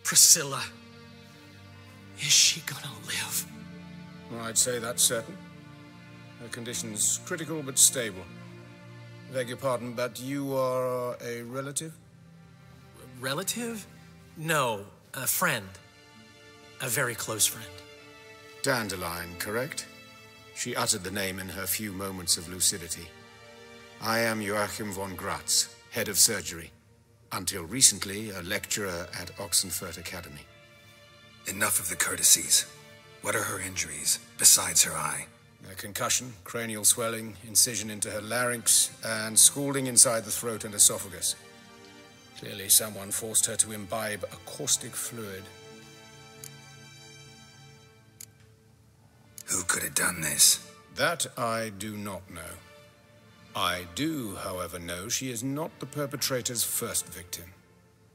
Priscilla. Is she gonna live? Well, I'd say that's certain. Her condition's critical but stable. Beg your pardon, but you are a relative? Relative? No, a friend. A very close friend. Dandelion, correct? She uttered the name in her few moments of lucidity. I am Joachim von Gratz, head of surgery. Until recently, a lecturer at Oxenfurt Academy. Enough of the courtesies. What are her injuries, besides her eye? A concussion, cranial swelling, incision into her larynx, and scalding inside the throat and esophagus. Clearly someone forced her to imbibe a caustic fluid. Who could have done this? That I do not know. I do, however, know she is not the perpetrator's first victim.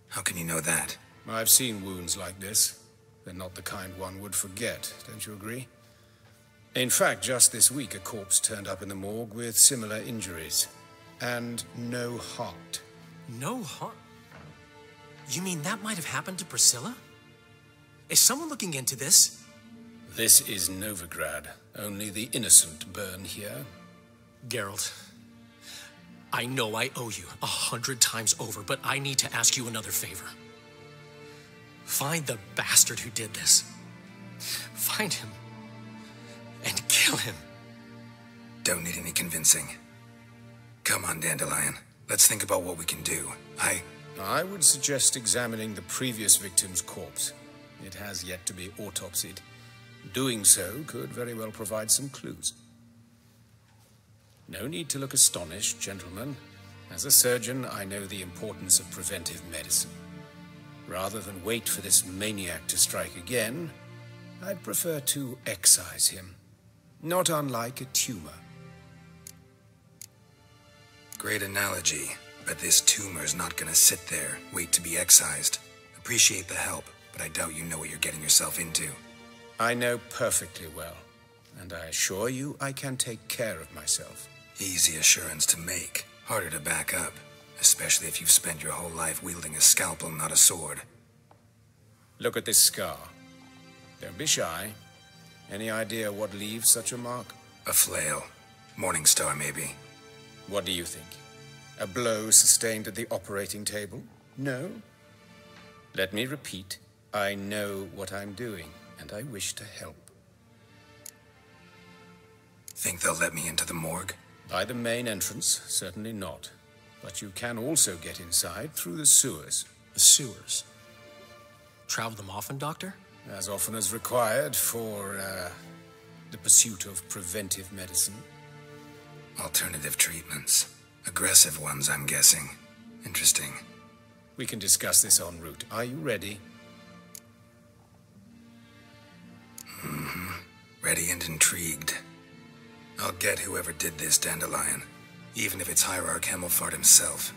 How can you know that? I've seen wounds like this. They're not the kind one would forget, don't you agree? In fact, just this week, a corpse turned up in the morgue with similar injuries. And no heart. No heart? You mean that might have happened to Priscilla? Is someone looking into this? This is Novigrad. Only the innocent burn here. Geralt, I know I owe you 100 times over, but I need to ask you another favor. Find the bastard who did this. Find him. And kill him. Don't need any convincing. Come on, Dandelion. Let's think about what we can do. I would suggest examining the previous victim's corpse. It has yet to be autopsied. Doing so could very well provide some clues. No need to look astonished, gentlemen. As a surgeon, I know the importance of preventive medicine. Rather than wait for this maniac to strike again, I'd prefer to excise him. Not unlike a tumor. Great analogy, but this tumor's not gonna sit there, wait to be excised. Appreciate the help, but I doubt you know what you're getting yourself into. I know perfectly well, and I assure you I can take care of myself. Easy assurance to make, harder to back up, especially if you've spent your whole life wielding a scalpel, not a sword. Look at this scar. Don't be shy. Any idea what leaves such a mark? A flail. Morning star, maybe. What do you think? A blow sustained at the operating table? No? Let me repeat. I know what I'm doing, and I wish to help. Think they'll let me into the morgue? By the main entrance, certainly not. But you can also get inside through the sewers. The sewers? Travel them often, Doctor? As often as required for, the pursuit of preventive medicine. Alternative treatments. Aggressive ones, I'm guessing. Interesting. We can discuss this en route. Are you ready? Ready and intrigued. I'll get whoever did this, Dandelion. Even if it's Hierarch Hemmelfart himself.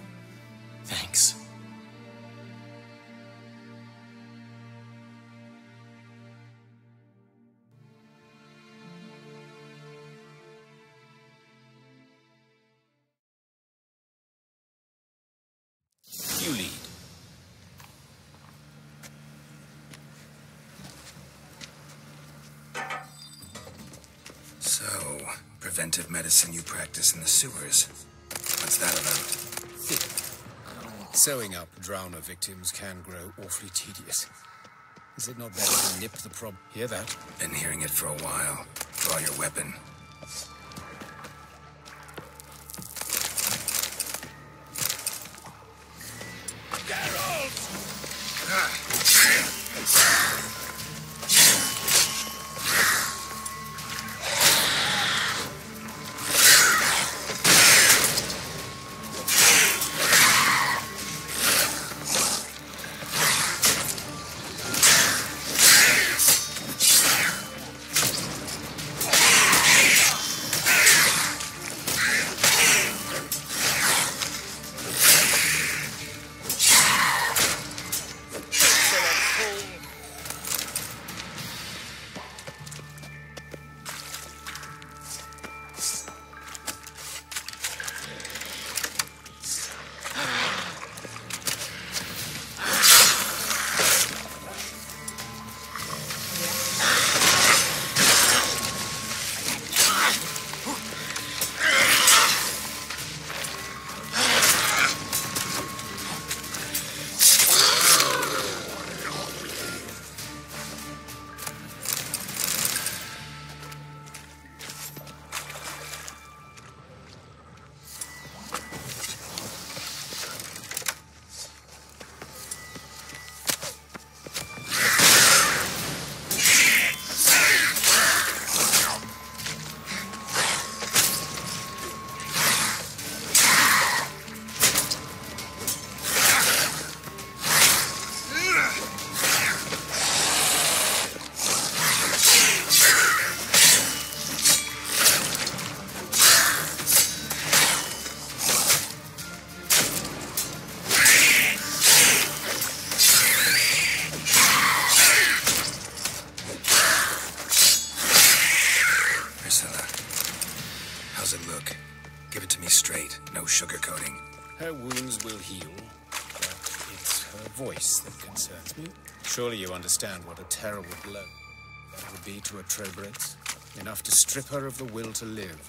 Thanks. You lead. So, preventive medicine you practice in the sewers. What's that about? Sewing up drowner victims can grow awfully tedious. Is it not better to nip the problem? Hear that? Been hearing it for a while. Draw your weapon. Priscilla. How's it look? Give it to me straight, no sugarcoating. Her wounds will heal, but it's her voice that concerns me. Surely you understand what a terrible blow that would be to a Trobrex. Enough to strip her of the will to live.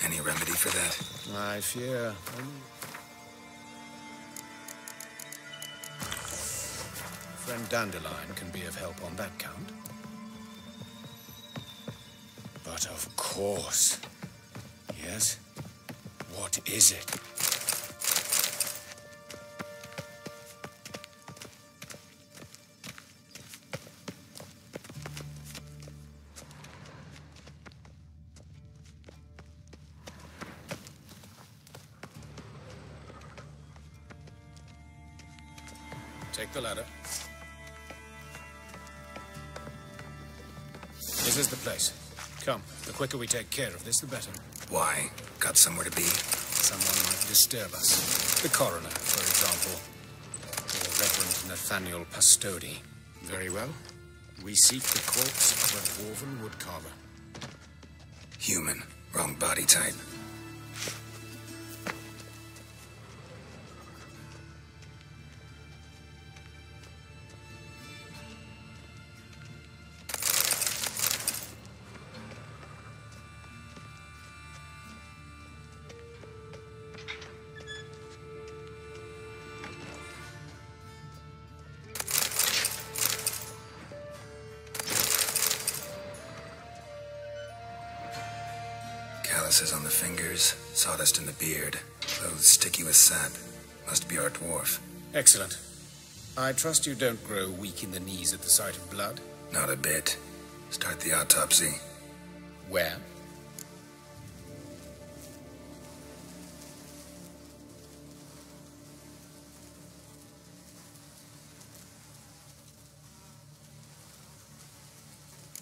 Any remedy for that? I fear friend Dandelion can be of help on that count. But of course. Yes? What is it? Take the ladder. This is the place. Come, the quicker we take care of this, the better. Why? Got somewhere to be? Someone might disturb us. The coroner, for example. Or Reverend Nathaniel Pastodi. Very well. We seek the corpse of a dwarven woodcarver. Human. Wrong body type. Calluses on the fingers, sawdust in the beard, clothes sticky with sap. Must be our dwarf. Excellent. I trust you don't grow weak in the knees at the sight of blood. Not a bit. Start the autopsy. Where?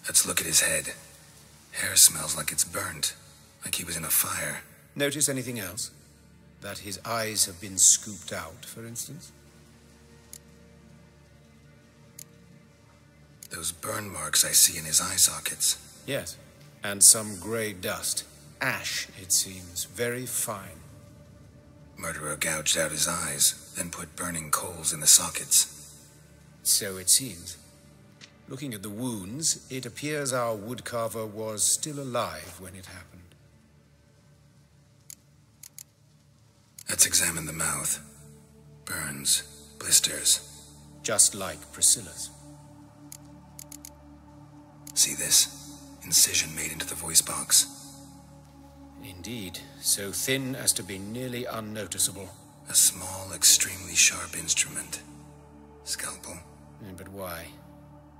Let's look at his head. Hair smells like it's burnt. Like he was in a fire. Notice anything else? That his eyes have been scooped out, for instance? Those burn marks I see in his eye sockets. Yes. And some grey dust. Ash, it seems. Very fine. Murderer gouged out his eyes, then put burning coals in the sockets. So it seems. Looking at the wounds, it appears our woodcarver was still alive when it happened. Let's examine the mouth. Burns, blisters. Just like Priscilla's. See this? Incision made into the voice box. Indeed, so thin as to be nearly unnoticeable. A small, extremely sharp instrument. Scalpel. But why?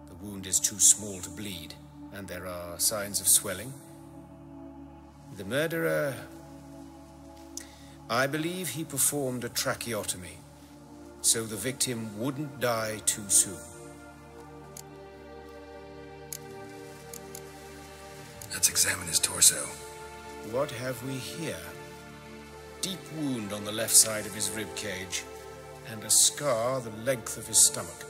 The wound is too small to bleed, and there are signs of swelling. The murderer... I believe he performed a tracheotomy, so the victim wouldn't die too soon. Let's examine his torso. What have we here? Deep wound on the left side of his rib cage, and a scar the length of his stomach.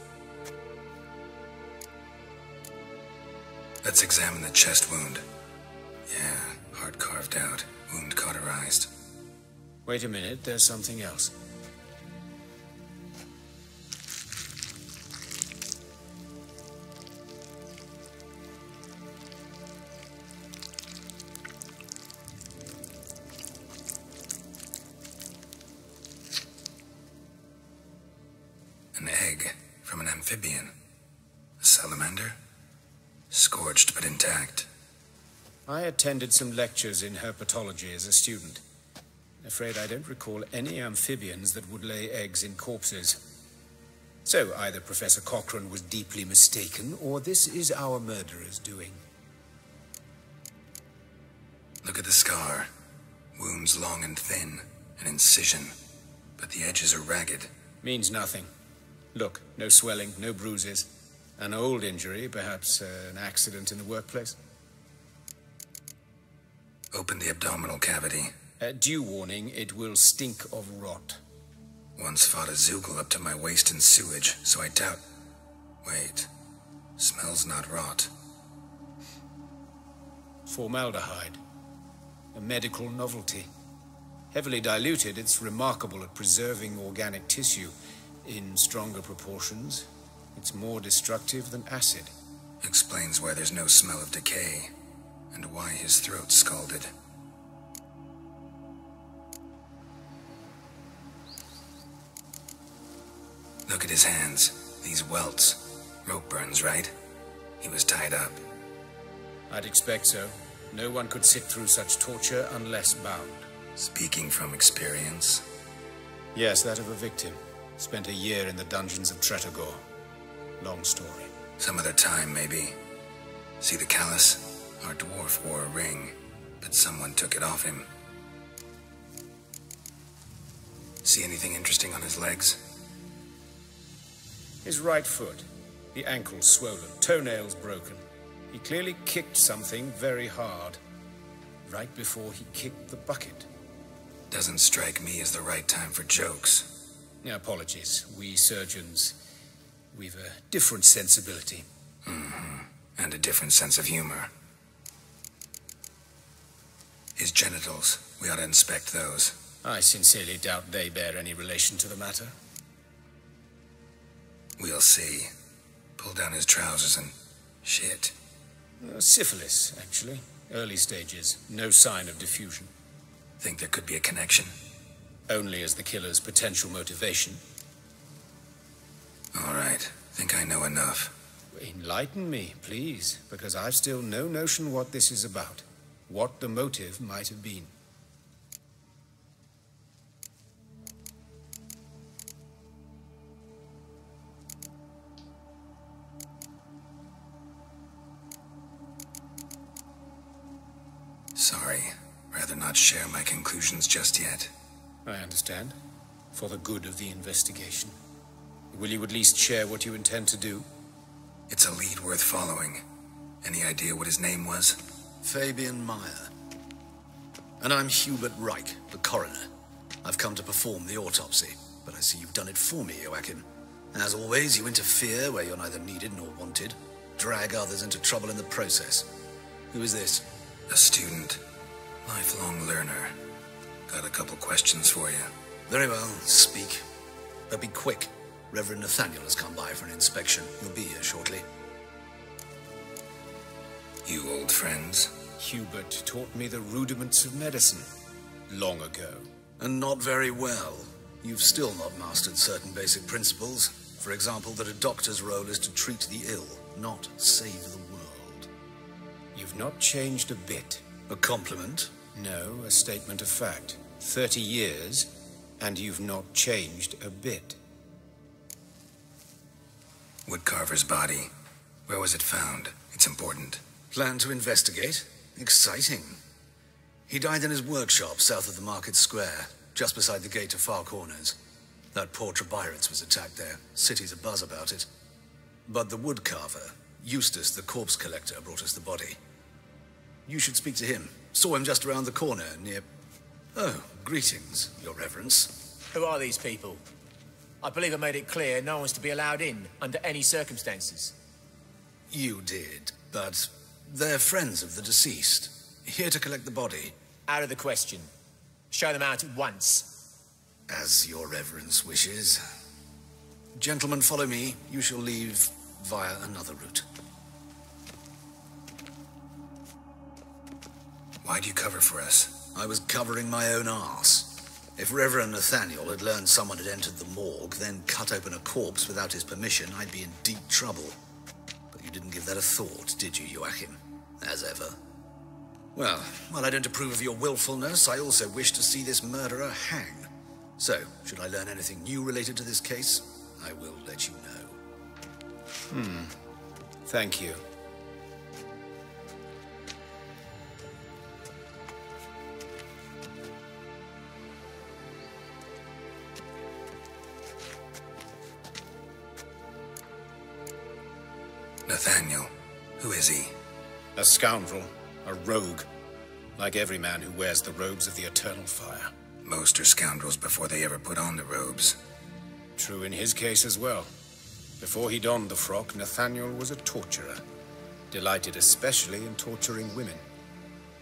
Let's examine the chest wound. Yeah, heart carved out, wound cauterized. Wait a minute, there's something else. An egg from an amphibian. A salamander? Scorched but intact. I attended some lectures in herpetology as a student. Afraid I don't recall any amphibians that would lay eggs in corpses. So either Professor Cochrane was deeply mistaken, or this is our murderer's doing. Look at the scar. Wounds long and thin. An incision. But the edges are ragged. Means nothing. Look, no swelling, no bruises. An old injury, perhaps an accident in the workplace. Open the abdominal cavity. Due warning, it will stink of rot. Once fought a Zoogle up to my waist in sewage, so I doubt... Wait. Smells not rot. Formaldehyde. A medical novelty. Heavily diluted, it's remarkable at preserving organic tissue. In stronger proportions, it's more destructive than acid. Explains why there's no smell of decay, and why his throat's scalded. Look at his hands. These welts. Rope burns, right? He was tied up. I'd expect so. No one could sit through such torture unless bound. Speaking from experience? Yes, that of a victim. Spent a year in the dungeons of Tretogor. Long story. Some other time, maybe. See the callus? Our dwarf wore a ring, but someone took it off him. See anything interesting on his legs? His right foot. The ankle swollen, toenails broken. He clearly kicked something very hard. Right before he kicked the bucket. Doesn't strike me as the right time for jokes. Apologies. We surgeons, we've a different sensibility. And a different sense of humor. His genitals, we ought to inspect those. I sincerely doubt they bear any relation to the matter. We'll see. Pull down his trousers and... shit. Syphilis, actually. Early stages. No sign of diffusion. Think there could be a connection? Only as the killer's potential motivation. All right. Think I know enough. Enlighten me, please, because I've still no notion what this is about. What the motive might have been. Sorry. Rather not share my conclusions just yet. I understand. For the good of the investigation. Will you at least share what you intend to do? It's a lead worth following. Any idea what his name was? Fabian Meyer. And I'm Hubert Reich, the coroner. I've come to perform the autopsy, but I see you've done it for me, Joachim. As always, you interfere where you're neither needed nor wanted. Drag others into trouble in the process. Who is this? A student. Lifelong learner. Got a couple questions for you. Very well, speak. But be quick. Reverend Nathaniel has come by for an inspection. He'll be here shortly. You old friends? Hubert taught me the rudiments of medicine. Long ago. And not very well. You've still not mastered certain basic principles. For example, that a doctor's role is to treat the ill, not save the world. You've not changed a bit. A compliment? No, a statement of fact. 30 years, and you've not changed a bit. Woodcarver's body. Where was it found? It's important. Plan to investigate? Exciting. He died in his workshop south of the market square, just beside the gate to Far Corners. That poor Trebirates was attacked there. City's abuzz about it. But the woodcarver, Eustace the corpse collector, brought us the body. You should speak to him. Saw him just around the corner near... Oh, greetings, Your Reverence. Who are these people? I believe I made it clear no one's to be allowed in under any circumstances. You did, but they're friends of the deceased. Here to collect the body. Out of the question. Show them out at once. As Your Reverence wishes. Gentlemen, follow me. You shall leave via another route. Why'd you cover for us? I was covering my own arse. If Reverend Nathaniel had learned someone had entered the morgue, then cut open a corpse without his permission, I'd be in deep trouble. But you didn't give that a thought, did you, Joachim? As ever. Well, while I don't approve of your willfulness, I also wish to see this murderer hang. So, should I learn anything new related to this case, I will let you know. Thank you. Nathaniel. Who is he? A scoundrel. A rogue. Like every man who wears the robes of the eternal fire. Most are scoundrels before they ever put on the robes. True in his case as well. Before he donned the frock, Nathaniel was a torturer, delighted especially in torturing women.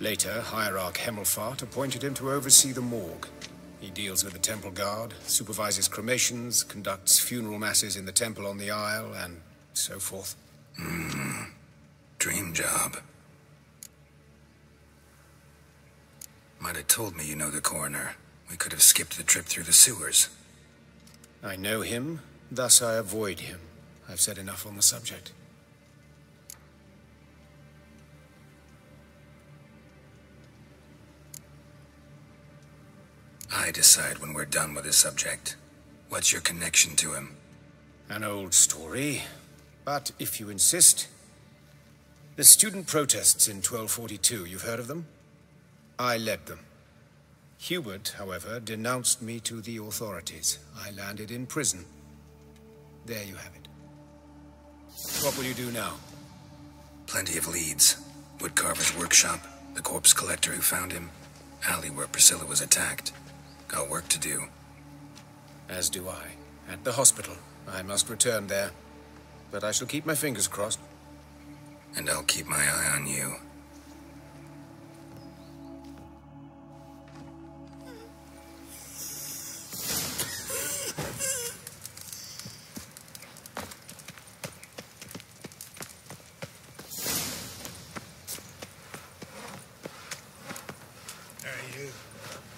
Later, Hierarch Hemmelfart appointed him to oversee the morgue. He deals with the temple guard, supervises cremations, conducts funeral masses in the temple on the Isle, and so forth. Dream job. Might have told me you know the coroner. We could have skipped the trip through the sewers. I know him, thus I avoid him. I've said enough on the subject. I decide when we're done with the subject. What's your connection to him? An old story, but if you insist. The student protests in 1242, you've heard of them? I led them. Hubert, however, denounced me to the authorities. I landed in prison. There you have it. What will you do now? Plenty of leads. Woodcarver's workshop, the corpse collector who found him, alley where Priscilla was attacked. Got work to do. As do I. At the hospital. I must return there. But I shall keep my fingers crossed. And I'll keep my eye on you.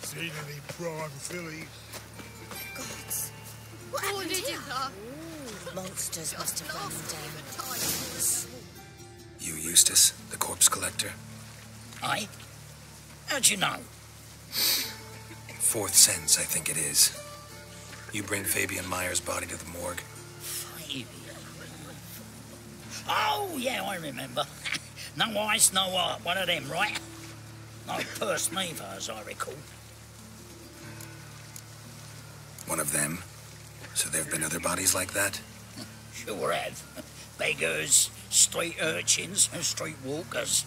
Seen any prime fillies? Gods. What happened here? Monsters must have run them down. You Eustace, the corpse collector? Aye? How'd you know? Fourth sense, I think it is. You bring Fabian Meyer's body to the morgue? Fabian? Oh, yeah, I remember. No eyes, no heart, one of them, right? No purse neither, as I recall. One of them? So there've been other bodies like that? Sure have. Beggars, street urchins, and street walkers.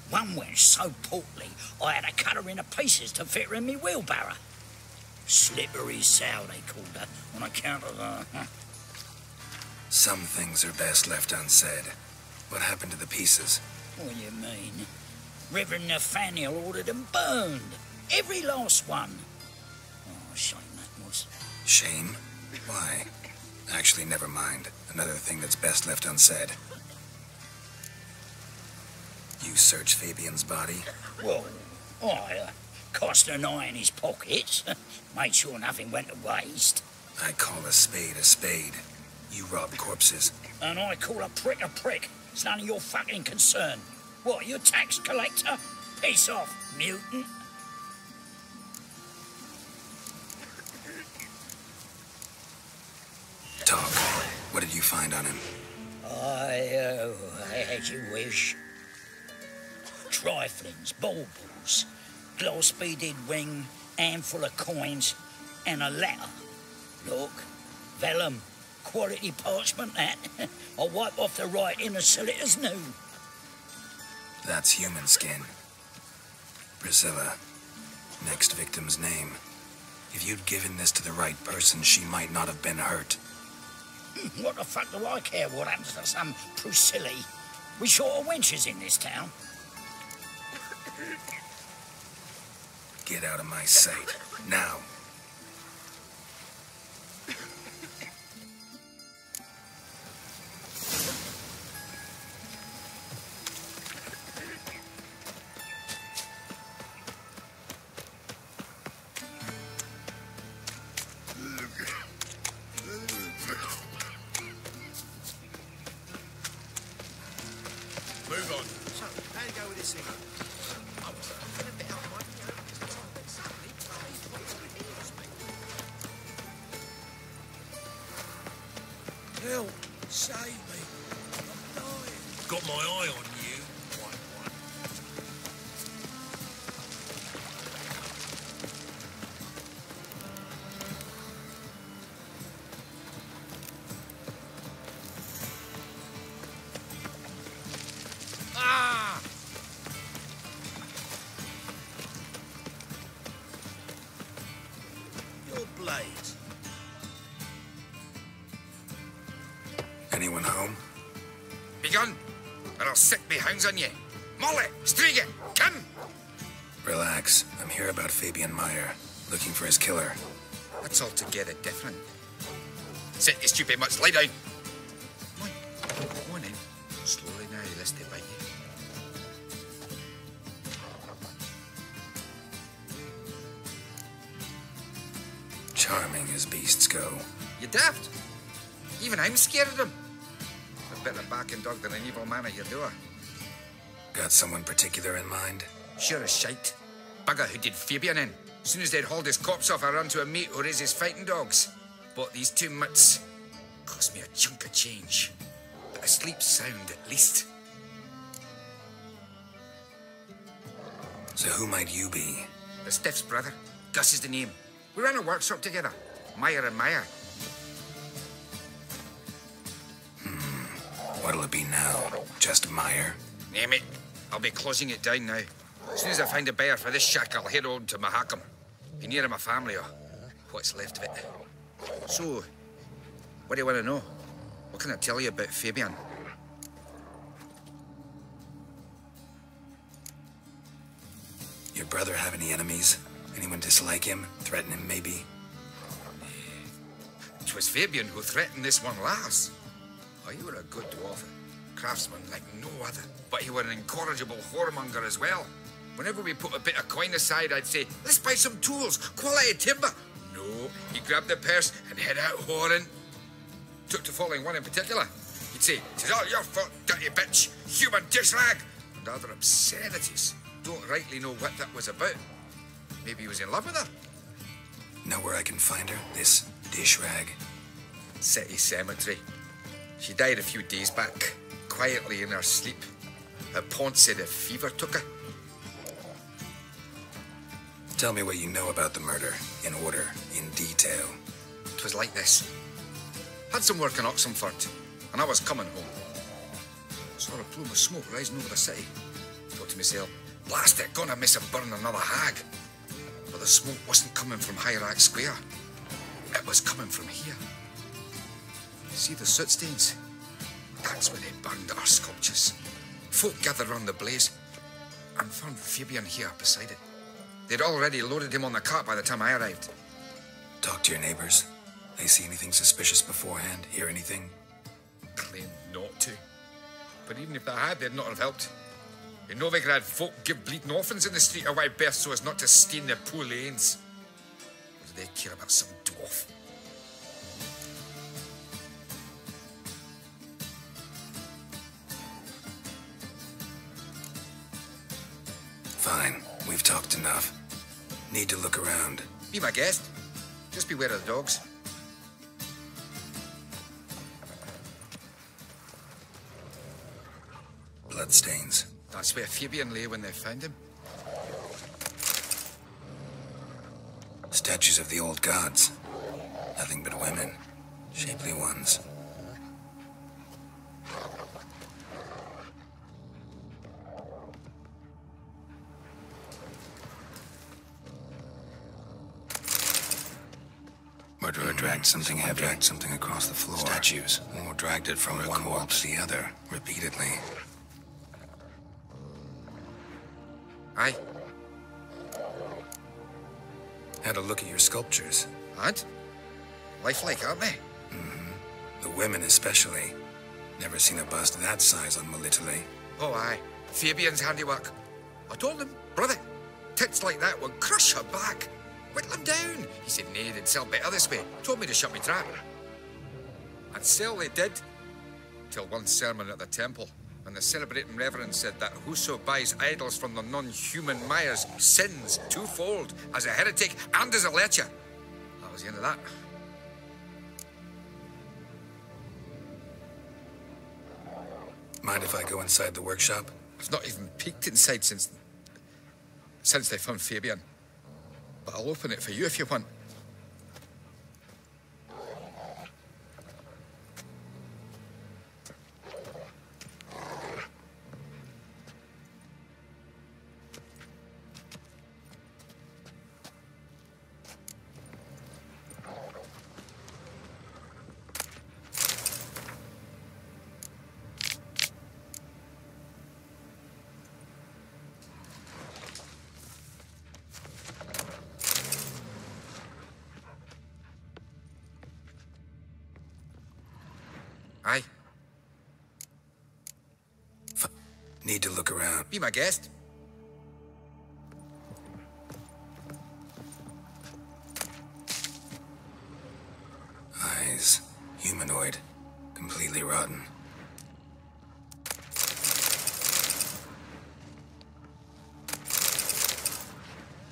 One went so portly, I had to cut her into pieces to fit her in me wheelbarrow. Slippery sow, they called her, on account of her. Some things are best left unsaid. What happened to the pieces? What do you mean? Reverend Nathaniel ordered them burned. Every last one. Oh, shame that was. Shame? Why? Actually, never mind. Another thing that's best left unsaid. You searched Fabian's body? Well, I cast an eye in his pockets. Made sure nothing went to waste. I call a spade a spade. You rob corpses. And I call a prick a prick. It's none of your fucking concern. What, you tax collector? Piss off, mutant. Talk. What did you find on him? As you wish. Triflings, baubles, glass-beaded ring, handful of coins, and a letter. Look, vellum, quality parchment that. I'll wipe off the writing as solid as new. That's human skin. Priscilla. Next victim's name. If you'd given this to the right person, she might not have been hurt. What the fuck do I care what happens to some Priscilla? We short of wenches in this town. Get out of my sight. Now. Move on. So, how do you go with this thing? Help! Save me! I'm dying! Got my eye on you. Ah! Your blade. Anyone home? Begone, or I'll set me hounds on you. Molly, Striga, come! Relax. I'm here about Fabian Meyer, looking for his killer. That's altogether different. Sit, you stupid mutts, lie down. Come on in. Slowly now, lest they bite you. Charming as beasts go. You daft? Even I'm scared of them. A better barking dog than an evil man at your door. Got someone particular in mind? Sure as shite. Bugger who did Fabian in. As soon as they'd hauled his corpse off, I ran to a mate who raises fighting dogs. Bought these 2 mutts. Cost me a chunk of change. But I sleep sound at least. So who might you be? The Stiff's brother. Gus is the name. We ran a workshop together. Meyer and Meyer. What'll it be now? Just Meyer? Name it. I'll be closing it down now. As soon as I find a buyer for this shack, I'll head on to Mahakam. Be near my family, or what's left of it. So, what do you want to know? What can I tell you about Fabian? Your brother have any enemies? Anyone dislike him? Threaten him, maybe? 'Twas Fabian who threatened this one last. Oh, you were a good dwarf. Craftsman like no other. But he were an incorrigible whoremonger as well. Whenever we put a bit of coin aside, I'd say, let's buy some tools, quality timber. No, he grabbed the purse and head out whoring. Took to following one in particular. He'd say, "'Tis all your fault, dirty bitch, human dish rag," and other obscenities. Don't rightly know what that was about. Maybe he was in love with her. Know where I can find her? This dish rag? City cemetery. She died a few days back, quietly in her sleep. Her pont said a fever took her. Tell me what you know about the murder, in order, in detail. 'Twas like this. Had some work in Oxenford, and I was coming home. Saw a plume of smoke rising over the city. Thought to myself, blast it, gonna miss a burn another hag. But the smoke wasn't coming from Hierarch Square. It was coming from here. See the soot stains? That's where they burned our sculptures. Folk gathered round the blaze and found Fabian here beside it. They'd already loaded him on the cart by the time I arrived. Talk to your neighbors. They see anything suspicious beforehand? Hear anything? Claimed not to. But even if they had, they'd not have helped. In Novigrad, folk give bleeding orphans in the street a wide berth so as not to stain their poor lanes. What do they care about some dwarf? Fine. We've talked enough. Need to look around. Be my guest. Just beware of the dogs. Bloodstains. That's where Fabian lay when they found him. Statues of the old gods. Nothing but women. Shapely ones. Murderer dragged something heavy. Dragged something across the floor. Statues. Or dragged it from one wall to the other, repeatedly. Aye. Had a look at your sculptures. Had? Lifelike, aren't they? The women especially. Never seen a bust that size on Melitele. Oh, aye. Fabian's handiwork. I told him, brother, tits like that would crush her back. Whittle him down. He said, nay, they'd sell better this way. Told me to shut me trap. And sell they did. Till one sermon at the temple. And the celebrating reverend said that whoso buys idols from the non-human Myers sins twofold, as a heretic and as a lecher. That was the end of that. Mind if I go inside the workshop? I've not even peeked inside since they found Fabian. But I'll open it for you if you want. Aye. Need to look around. Be my guest. Eyes. Humanoid. Completely rotten.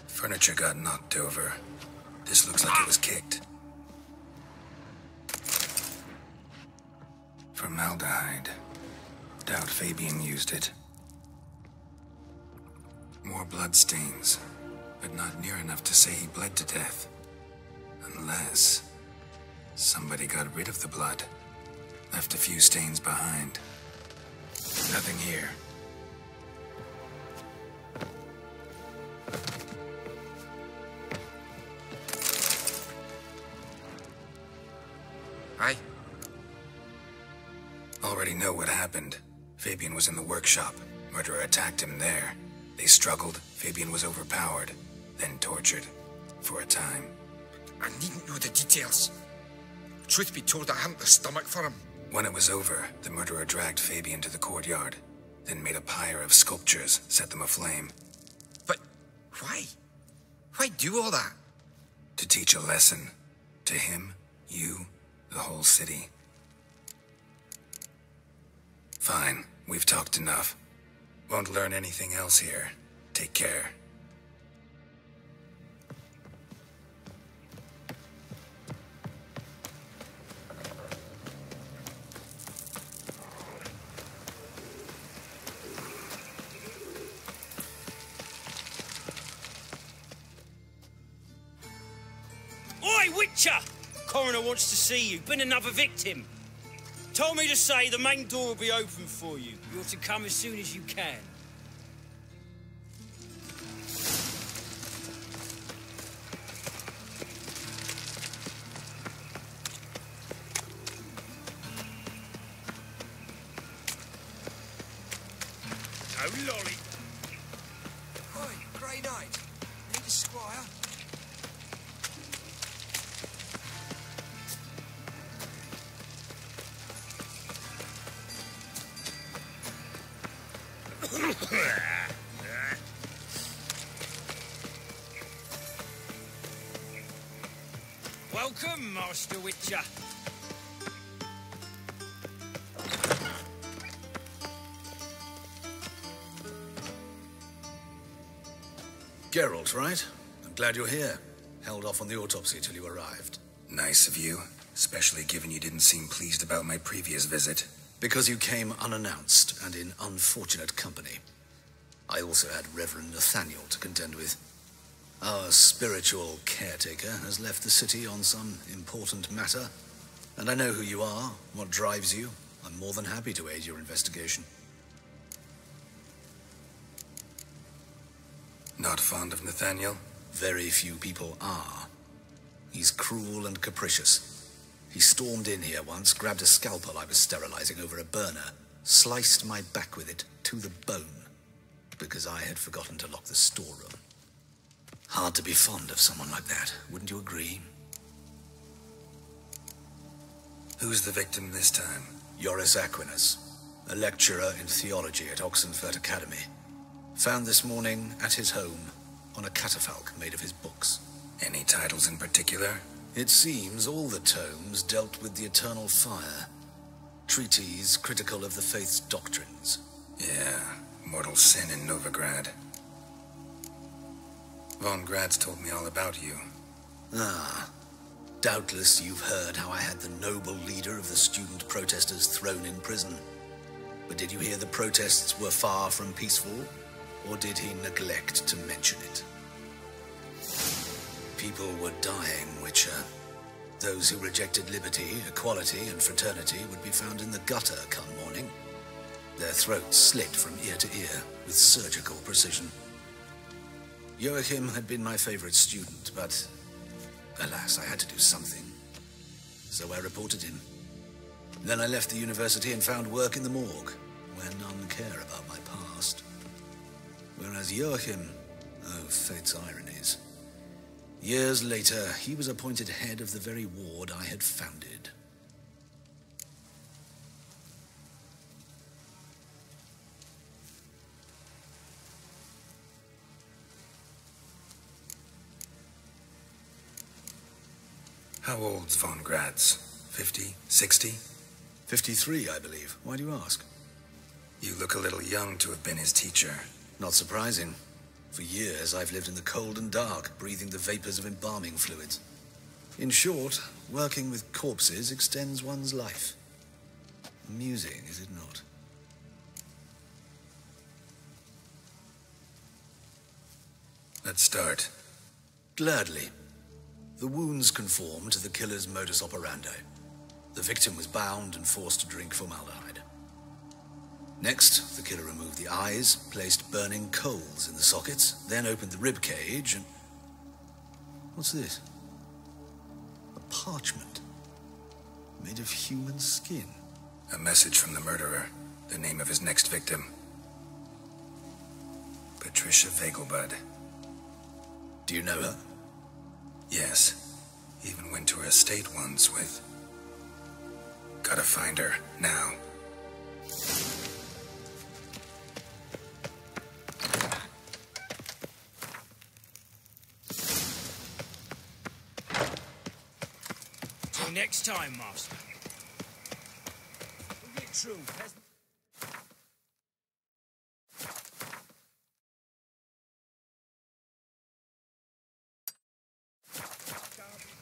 Furniture got knocked over. This looks like it was kicked. Formaldehyde. Doubt Fabian used it. More blood stains, but not near enough to say he bled to death. Unless somebody got rid of the blood. Left a few stains behind. Nothing here. Aye. Already know what happened. Fabian was in the workshop. Murderer attacked him there. They struggled. Fabian was overpowered, then tortured. For a time. I needn't know the details. Truth be told, I hadn't the stomach for him. When it was over, the murderer dragged Fabian to the courtyard, then made a pyre of sculptures, set them aflame. But why? Why do all that? To teach a lesson. To him, you, the whole city. Fine, we've talked enough. Won't learn anything else here. Take care. Oi, Witcher! Coroner wants to see you. Been another victim. Told me to say the main door will be open for you. You're to come as soon as you can. No lolly. Oi, Grey Knight. Need a squire? Welcome, Master Witcher. Geralt, right? I'm glad you're here. Held off on the autopsy till you arrived. Nice of you, especially given you didn't seem pleased about my previous visit. Because you came unannounced and in unfortunate company. I also had Reverend Nathaniel to contend with. Our spiritual caretaker has left the city on some important matter, and I know who you are, what drives you. I'm more than happy to aid your investigation. Not fond of Nathaniel? Very few people are. He's cruel and capricious. He stormed in here once, grabbed a scalpel I was sterilizing over a burner, sliced my back with it to the bone, because I had forgotten to lock the storeroom. Hard to be fond of someone like that, wouldn't you agree? Who's the victim this time? Joris Aquinas, a lecturer in theology at Oxenfurt Academy. Found this morning at his home on a catafalque made of his books. Any titles in particular? It seems all the tomes dealt with the eternal fire. Treatises critical of the faith's doctrines. Yeah, mortal sin in Novigrad. Von Grad's told me all about you. Ah, doubtless you've heard how I had the noble leader of the student protesters thrown in prison. But did you hear the protests were far from peaceful? Or did he neglect to mention it? People were dying, Witcher. Those who rejected liberty, equality, and fraternity would be found in the gutter come morning. Their throats slit from ear to ear with surgical precision. Joachim had been my favorite student, but alas, I had to do something. So I reported him. Then I left the university and found work in the morgue, where none care about my past. Whereas Joachim, oh, fate's ironies. Years later, he was appointed head of the very ward I had founded. How old's von Graz? 50? 60? 53, I believe. Why do you ask? You look a little young to have been his teacher. Not surprising. For years, I've lived in the cold and dark, breathing the vapors of embalming fluids. In short, working with corpses extends one's life. Amusing, is it not? Let's start. Gladly. The wounds conform to the killer's modus operandi. The victim was bound and forced to drink formaldehyde. Next, the killer removed the eyes, placed burning coals in the sockets, then opened the rib cage and... What's this? A parchment. Made of human skin. A message from the murderer. The name of his next victim. Patricia Vegelbud. Do you know her? Yes. Even went to her estate once with... Gotta find her, now. Till next time, Master. True, peasant.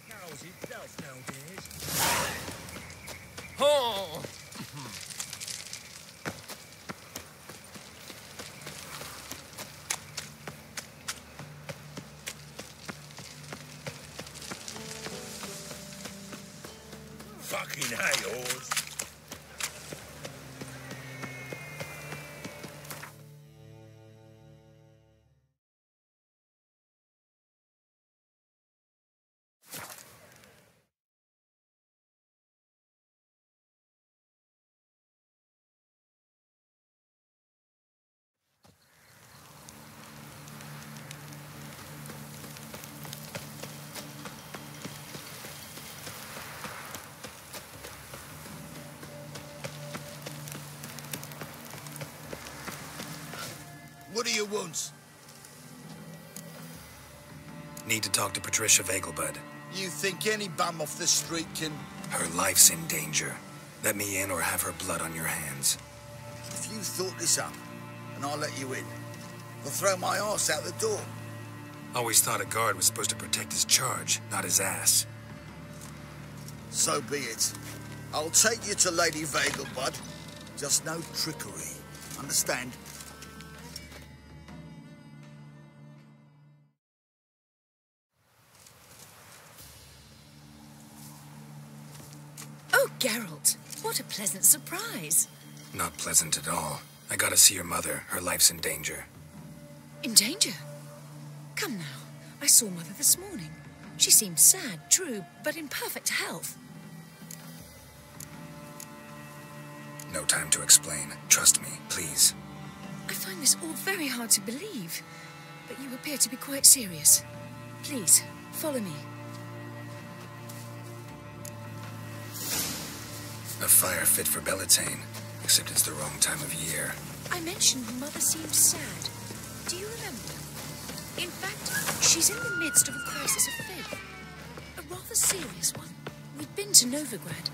Cows himself nowadays. Oh! Fucking hay-horse. What do you want? Need to talk to Patricia Vegelbud. You think any bum off the street can... Her life's in danger. Let me in or have her blood on your hands. If you thought this up, and I'll let you in, I'll throw my arse out the door. Always thought a guard was supposed to protect his charge, not his ass. So be it. I'll take you to Lady Vegelbud. Just no trickery. Understand? Oh, Geralt, what a pleasant surprise. Not pleasant at all. I gotta see your mother. Her life's in danger. In danger? Come now. I saw Mother this morning. She seemed sad, true, but in perfect health. No time to explain. Trust me, please. I find this all very hard to believe, but you appear to be quite serious. Please, follow me. A fire fit for Bellatane, except it's the wrong time of year. I mentioned Mother seemed sad. Do you remember? In fact, she's in the midst of a crisis of faith. A rather serious one. We'd been to Novigrad.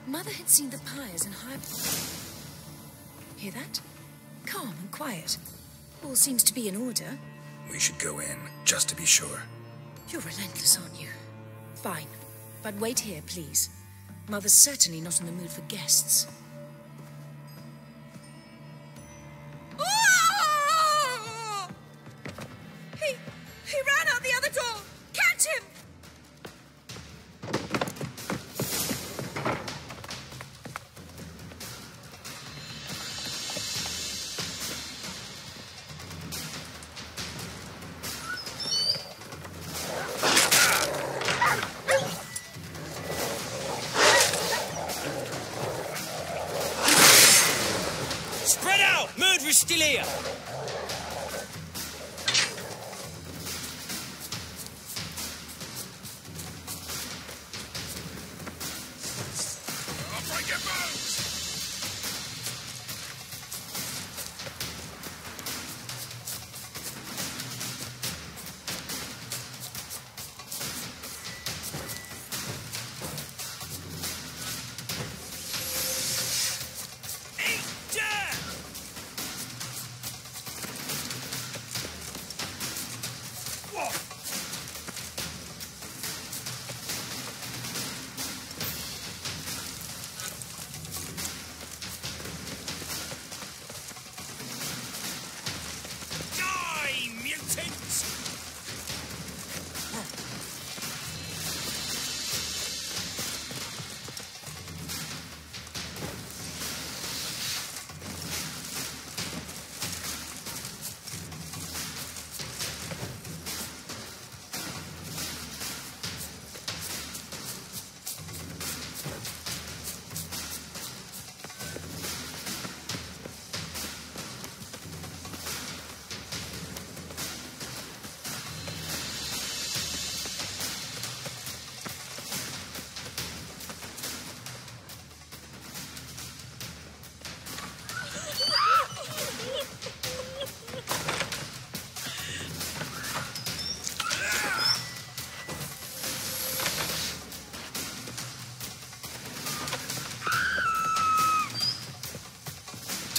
Mother had seen the pyres and high... Hear that? Calm and quiet. All seems to be in order. We should go in, just to be sure. You're relentless, aren't you? Fine. But wait here, please. Mother's certainly not in the mood for guests. He ran out the other door! Catch him! Spread out! Murderer's still here!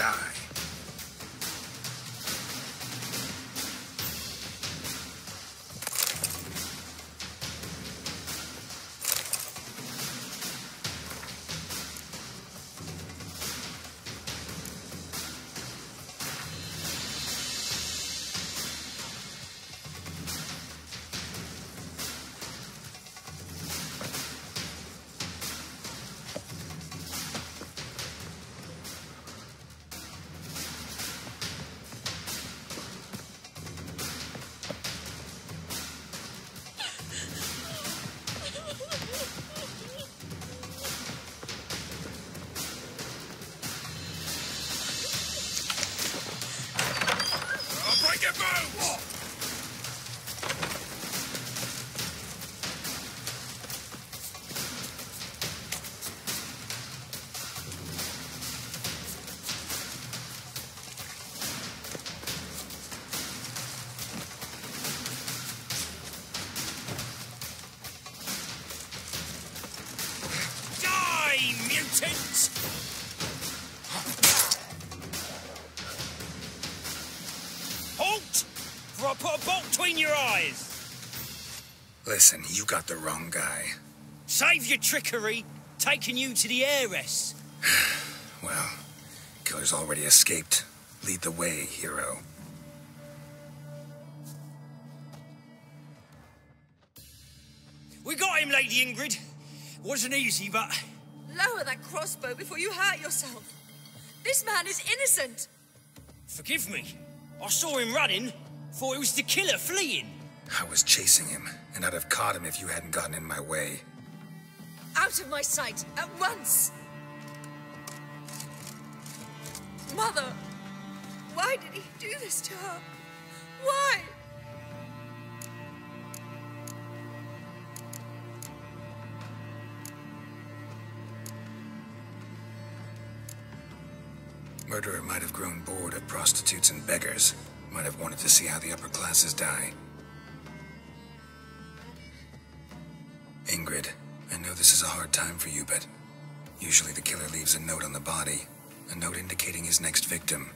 die. Mutants! Halt! Or I'll put a bolt between your eyes! Listen, you got the wrong guy. Save your trickery, taking you to the heiress. Well, killer's already escaped. Lead the way, hero. We got him, Lady Ingrid. Wasn't easy, but... Lower that crossbow before you hurt yourself. This man is innocent. Forgive me. I saw him running. Thought it was the killer fleeing. I was chasing him, and I'd have caught him if you hadn't gotten in my way. Out of my sight, at once! Mother! Why did he do this to her? Why? Murderer might have grown bored of prostitutes and beggars. Might have wanted to see how the upper classes die. Ingrid, I know this is a hard time for you, but usually the killer leaves a note on the body. A note indicating his next victim.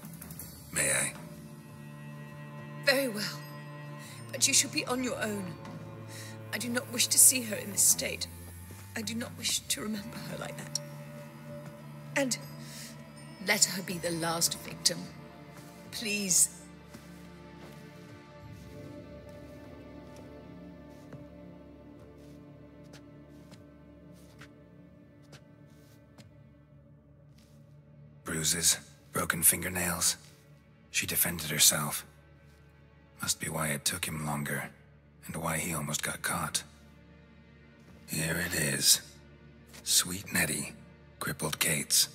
May I? Very well. But you should be on your own. I do not wish to see her in this state. I do not wish to remember her like that. And let her be the last victim. Please. Bruises, broken fingernails. She defended herself. Must be why it took him longer, and why he almost got caught. Here it is. Sweet Nettie, crippled Kate's.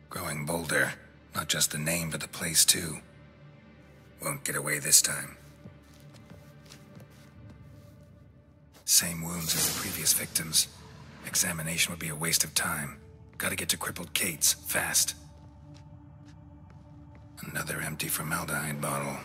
Growing bolder, not just the name, but the place too. Won't get away this time. Same wounds as the previous victims. Examination would be a waste of time. Gotta get to crippled Kate's, fast. Another empty formaldehyde bottle.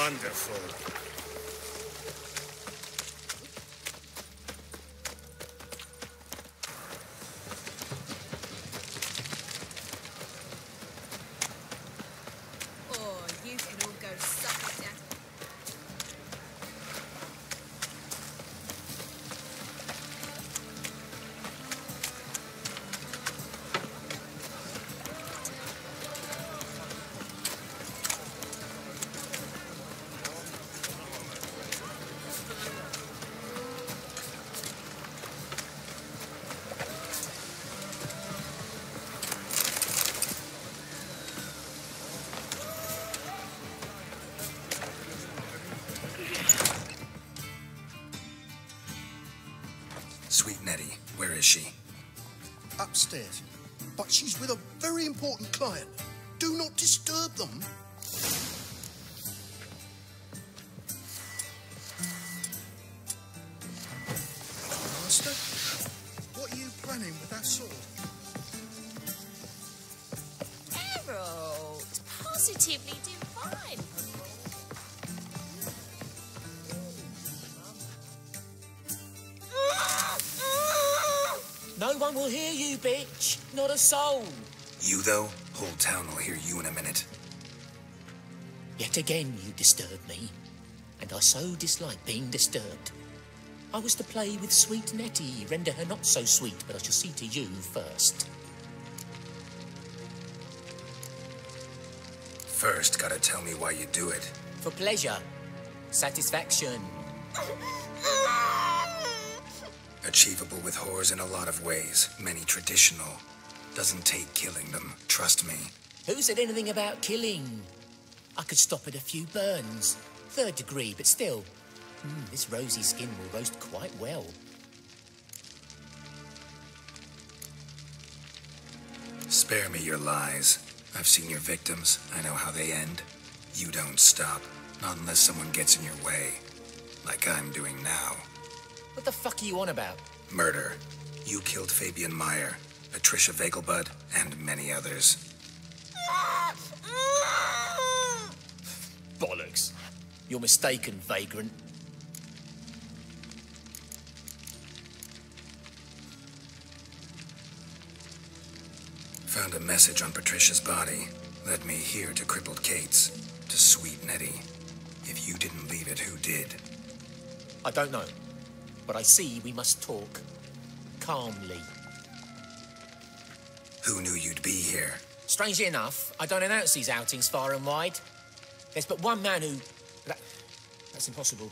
Wonderful. Oh, you can all go suck it down. Sweet Nettie, where is she? Upstairs. But she's with a very important client. Do not disturb them. Master, what are you planning with that sword? Harold, positively divine. No one will hear you, bitch. Not a soul. You, though? Whole town will hear you in a minute. Yet again you disturb me, and I so dislike being disturbed. I was to play with sweet Nettie, render her not so sweet, but I shall see to you first. First, gotta tell me why you do it. For pleasure. Satisfaction. Achievable with whores in a lot of ways, many traditional. Doesn't take killing them, trust me. Who said anything about killing? I could stop at a few burns. 3rd degree, but still. This rosy skin will roast quite well. Spare me your lies. I've seen your victims. I know how they end. You don't stop. Not unless someone gets in your way. Like I'm doing now. What the fuck are you on about? Murder. You killed Fabian Meyer, Patricia Vegelbud, and many others. Bollocks. You're mistaken, vagrant. Found a message on Patricia's body. Led me here to crippled Kate's. To sweet Nettie. If you didn't leave it, who did? I don't know. But I see we must talk. Calmly. Who knew you'd be here? Strangely enough, I don't announce these outings far and wide. There's but one man who... That's impossible.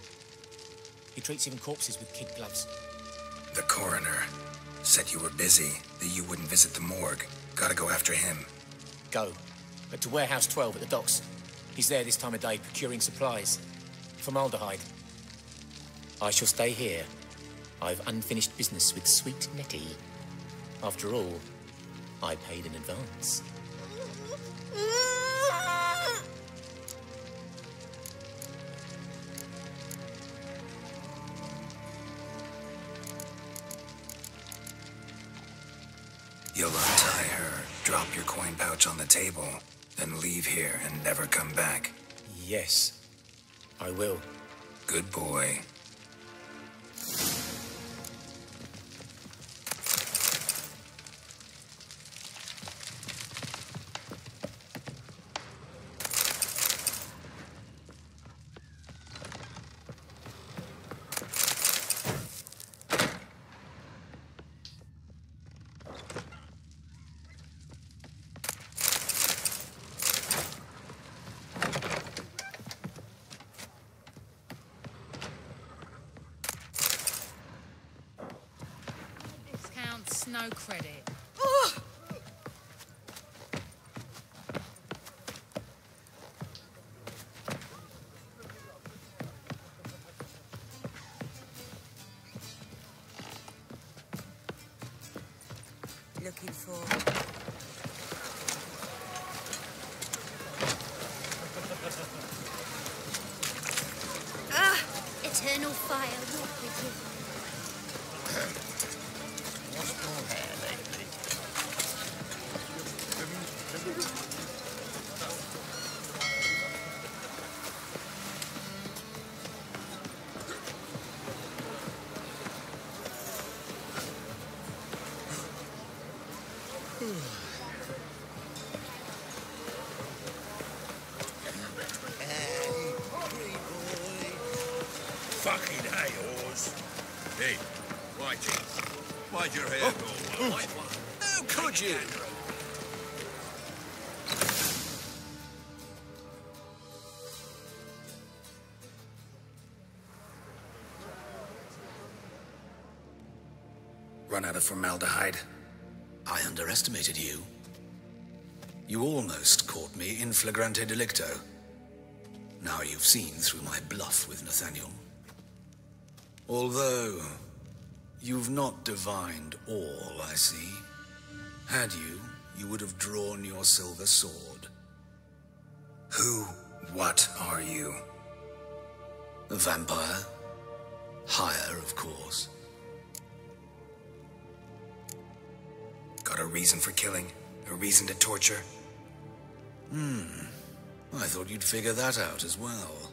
He treats even corpses with kid gloves. The coroner. Said you were busy, that you wouldn't visit the morgue. Gotta go after him. Go. But to Warehouse 12 at the docks. He's there this time of day procuring supplies. Formaldehyde. I shall stay here. I've unfinished business with sweet Nettie. After all, I paid in advance. You'll untie her, drop your coin pouch on the table, then leave here and never come back. Yes, I will. Good boy. No credit. Looking for... Eternal fire walk with you. Fucking hey, Oz. Hey, why'd your hair go? How could you? Run out of formaldehyde. I underestimated you. You almost caught me in flagrante delicto. Now you've seen through my bluff with Nathaniel. Although, you've not divined all, I see. Had you, you would have drawn your silver sword. What are you? A vampire. Higher, of course. Got a reason for killing? A reason to torture? I thought you'd figure that out as well.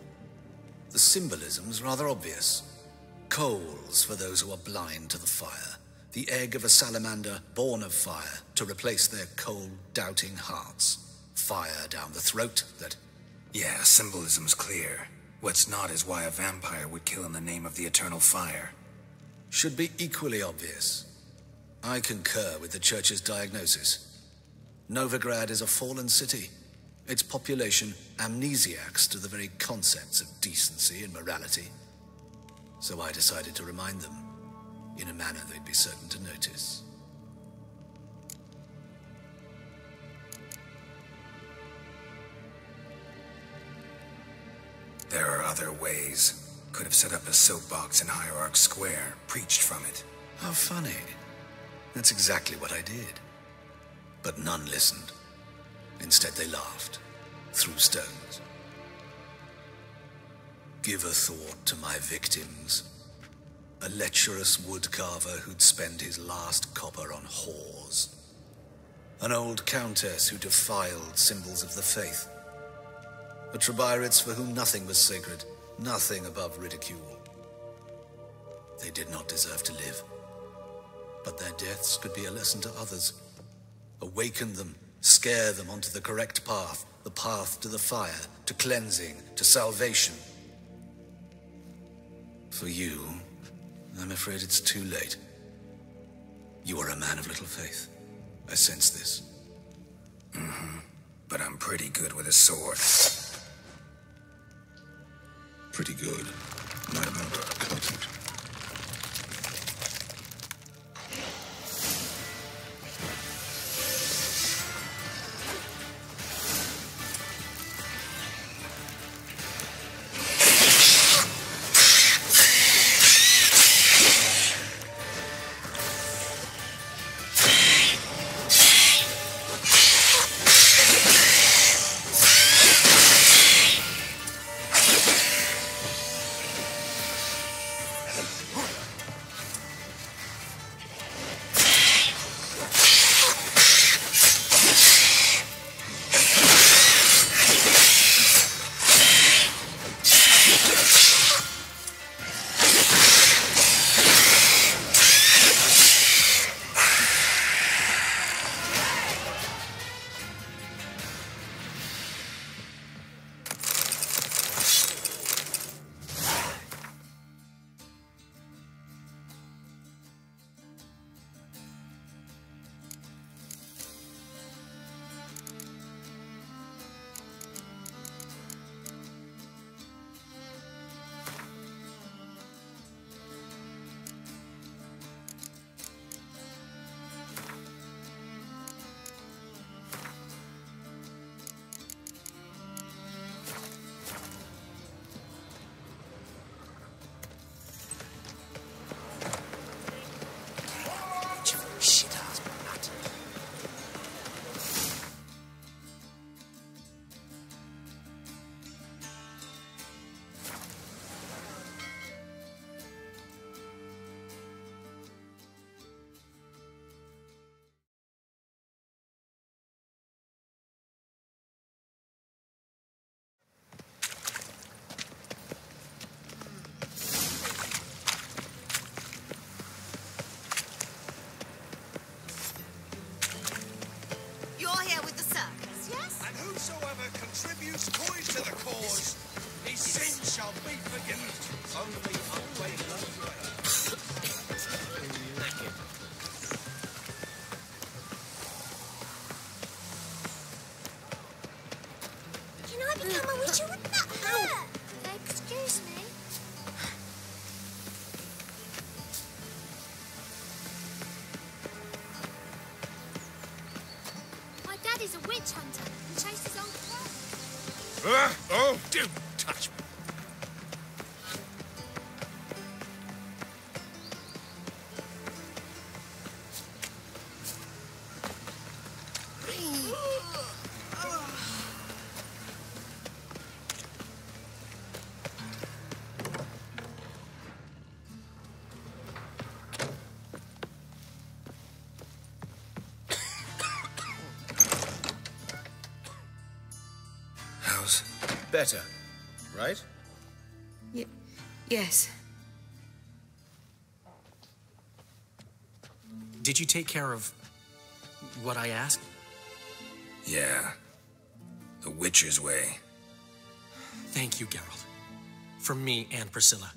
The symbolism's rather obvious. Coals for those who are blind to the fire. The egg of a salamander born of fire to replace their cold, doubting hearts. Fire down the throat that... Yeah, symbolism's clear. What's not is why a vampire would kill in the name of the eternal fire. should be equally obvious. I concur with the Church's diagnosis. Novigrad is a fallen city. Its population amnesiacs to the very concepts of decency and morality. So I decided to remind them, in a manner they'd be certain to notice. There are other ways. Could have set up a soapbox in Hierarch Square, preached from it. How funny. That's exactly what I did. But none listened. Instead, they laughed, threw stones. Give a thought to my victims. A lecherous woodcarver who'd spend his last copper on whores. An old countess who defiled symbols of the faith. A Trebirates for whom nothing was sacred, nothing above ridicule. They did not deserve to live. But their deaths could be a lesson to others. Awaken them, scare them onto the correct path, the path to the fire, to cleansing, to salvation. For you, I'm afraid it's too late. You are a man of little faith. I sense this. But I'm pretty good with a sword. Pretty good. Might have cut it. witch hunter and chase his old friend. Oh, don't touch me. How's... Better, right? Yes. Did you take care of what I asked? Yeah. The Witcher's way. Thank you, Geralt. From me and Priscilla.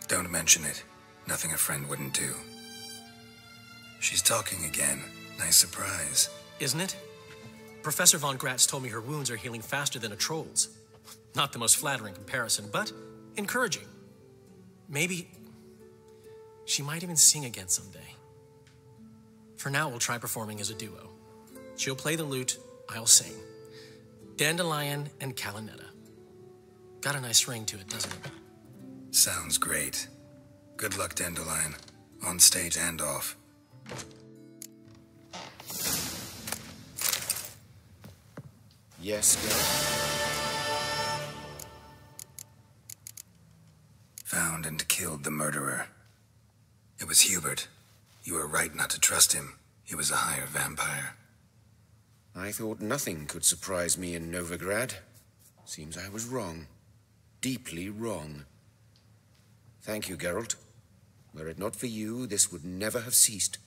Don't mention it. Nothing a friend wouldn't do. She's talking again. Nice surprise. Isn't it? Professor von Gratz told me her wounds are healing faster than a troll's. Not the most flattering comparison, but encouraging. Maybe she might even sing again someday. For now, we'll try performing as a duo. She'll play the lute, I'll sing. Dandelion and Calinetta. Got a nice ring to it, doesn't it? Sounds great. Good luck, Dandelion. On stage and off. Yes, Geralt? Found and killed the murderer. It was Hubert. You were right not to trust him. He was a higher vampire. I thought nothing could surprise me in Novigrad. Seems I was wrong. Deeply wrong. Thank you, Geralt. Were it not for you, this would never have ceased.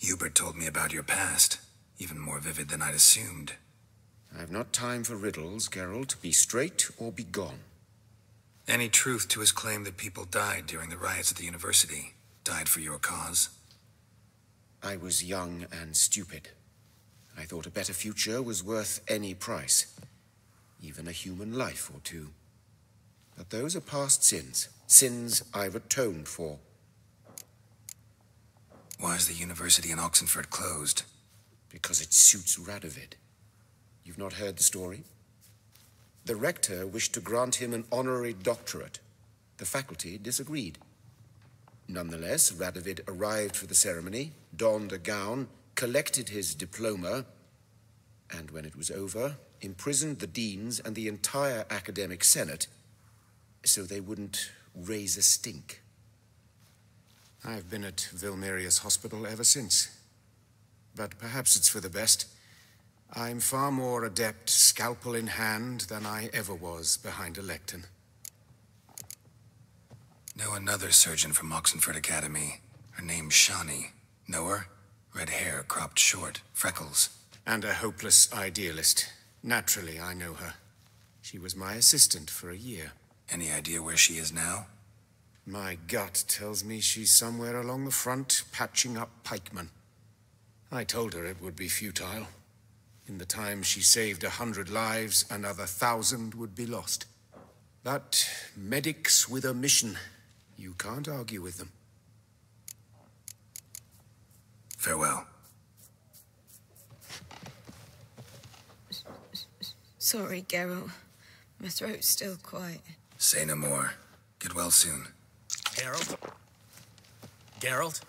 Hubert told me about your past. Even more vivid than I'd assumed. I've not time for riddles, Geralt. Be straight or be gone. Any truth to his claim that people died during the riots at the university? Died for your cause? I was young and stupid. I thought a better future was worth any price. Even a human life or two. But those are past sins. Sins I've atoned for. Why is the university in Oxenford closed? Because it suits Radovid. You've not heard the story? The rector wished to grant him an honorary doctorate. The faculty disagreed. Nonetheless, Radovid arrived for the ceremony, donned a gown, collected his diploma, and when it was over, imprisoned the deans and the entire academic senate so they wouldn't raise a stink. I've been at Vilmerius Hospital ever since. But perhaps it's for the best. I'm far more adept, scalpel in hand, than I ever was behind a lectern. Know another surgeon from Oxenford Academy. Her name's Shawnee. Know her? Red hair, cropped short, freckles. And a hopeless idealist. Naturally, I know her. She was my assistant for a year. Any idea where she is now? My gut tells me she's somewhere along the front, patching up pikemen. I told her it would be futile. In the time she saved 100 lives, another 1,000 would be lost. But medics with a mission, you can't argue with them. Farewell. Sorry, Geralt. My throat's still quite... Say no more. Get well soon. Geralt? Geralt?